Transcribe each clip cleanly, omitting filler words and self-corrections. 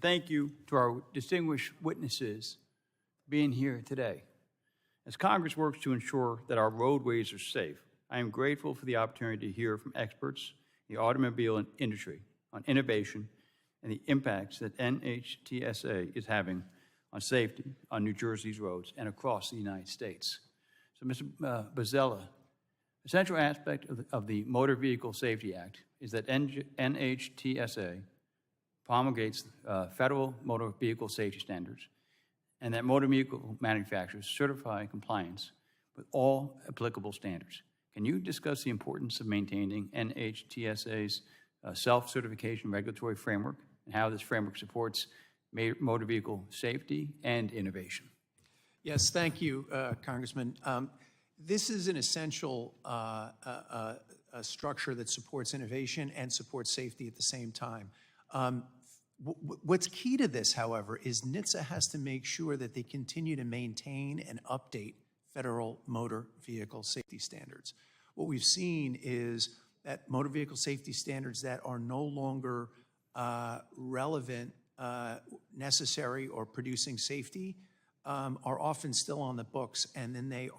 thank you to our distinguished witnesses being here today. As Congress works to ensure that our roadways are safe, I am grateful for the opportunity to hear from experts in the automobile industry on innovation and the impacts that NHTSA is having on safety on New Jersey's roads and across the United States. So, Mr. Bozzella, a central aspect of the Motor Vehicle Safety Act is that NHTSA promulgates federal motor vehicle safety standards and that motor vehicle manufacturers certify compliance with all applicable standards. Can you discuss the importance of maintaining NHTSA's self-certification regulatory framework and how this framework supports motor vehicle safety and innovation? Yes, thank you, Congressman. This is an essential structure that supports innovation and supports safety at the same time. What's key to this, however, is NHTSA has to make sure that they continue to maintain and update federal motor vehicle safety standards. What we've seen is that motor vehicle safety standards that are no longer relevant, necessary, or producing safety are often still on the books, and then they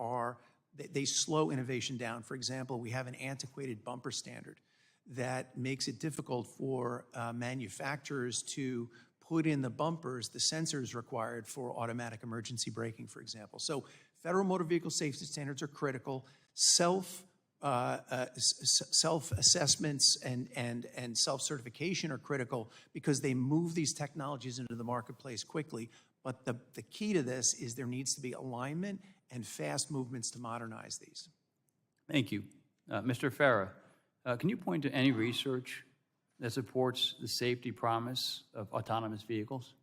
slow innovation down. For example, we have an antiquated bumper standard that makes it difficult for manufacturers to put in the bumpers the sensors required for automatic emergency braking, for example. So federal motor vehicle safety standards are critical. Self-assessments and self-certification are critical because they move these technologies into the marketplace quickly. But the key to this is there needs to be alignment and fast movements to modernize these. Thank you. Mr. Farah, can you point to any research that supports the safety promise of autonomous vehicles?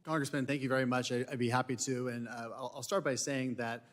Congressman, thank you very much. I'd be happy to. And I'll start by saying that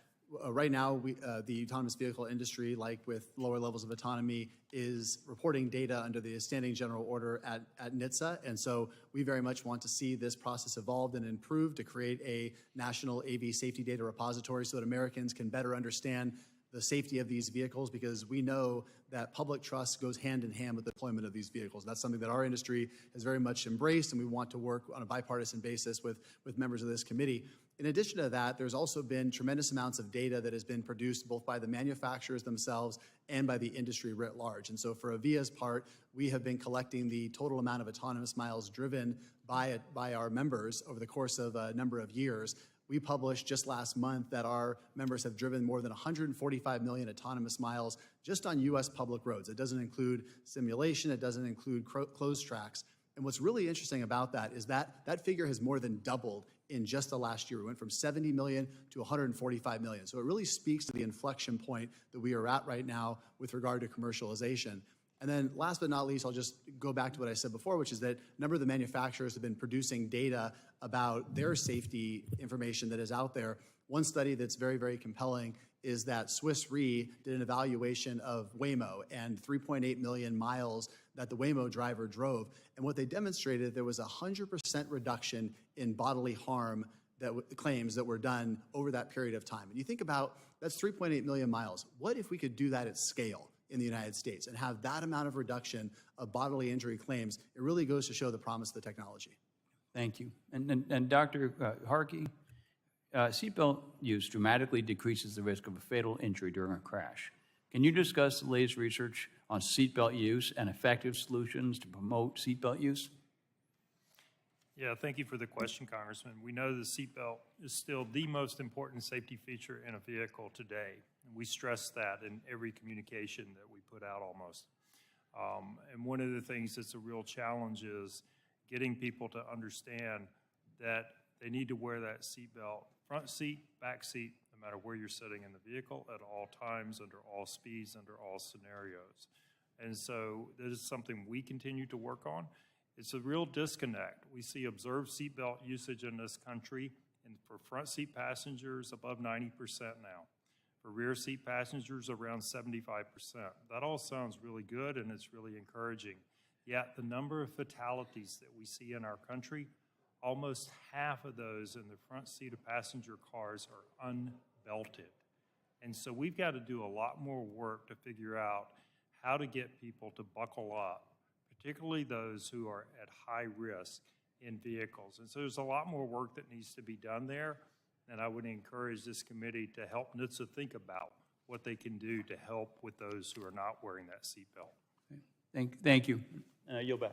right now, the autonomous vehicle industry, like with lower levels of autonomy, is reporting data under the Standing General Order at NHTSA. And so we very much want to see this process evolved and improved to create a national AV safety data repository so that Americans can better understand the safety of these vehicles, because we know that public trust goes hand in hand with the deployment of these vehicles. That's something that our industry has very much embraced, and we want to work on a bipartisan basis with members of this committee. In addition to that, there's also been tremendous amounts of data that has been produced both by the manufacturers themselves and by the industry writ large. And so for AVIA's part, we have been collecting the total amount of autonomous miles driven by our members over the course of a number of years. We published just last month that our members have driven more than 145 million autonomous miles just on U.S. public roads. It doesn't include simulation. It doesn't include closed tracks. And what's really interesting about that is that that figure has more than doubled in just the last year. We went from 70 million to 145 million. So it really speaks to the inflection point that we are at right now with regard to commercialization. And then last but not least, I'll just go back to what I said before, which is that a number of the manufacturers have been producing data about their safety information that is out there. One study that's very, very compelling is that Swiss Re did an evaluation of Waymo and 3.8 million miles that the Waymo driver drove. And what they demonstrated, there was a 100% reduction in bodily harm claims that were done over that period of time. And you think about, that's 3.8 million miles. What if we could do that at scale in the United States and have that amount of reduction of bodily injury claims? It really goes to show the promise of the technology. Thank you. And Dr. Harkey, seatbelt use dramatically decreases the risk of a fatal injury during a crash. Can you discuss the latest research on seatbelt use and effective solutions to promote seatbelt use? Yeah, thank you for the question, Congressman. We know the seatbelt is still the most important safety feature in a vehicle today. And we stress that in every communication that we put out almost. And one of the things that's a real challenge is getting people to understand that they need to wear that seatbelt, front seat, back seat, no matter where you're sitting in the vehicle, at all times, under all speeds, under all scenarios. And so this is something we continue to work on. It's a real disconnect. We see observed seatbelt usage in this country, and for front seat passengers, above 90% now. For rear seat passengers, around 75%. That all sounds really good, and it's really encouraging. Yet the number of fatalities that we see in our country, almost half of those in the front seat of passenger cars are unbelted. And so we've got to do a lot more work to figure out how to get people to buckle up, particularly those who are at high risk in vehicles. And so there's a lot more work that needs to be done there, and I would encourage this committee to help NHTSA think about what they can do to help with those who are not wearing that seatbelt. Thank you. Yield back.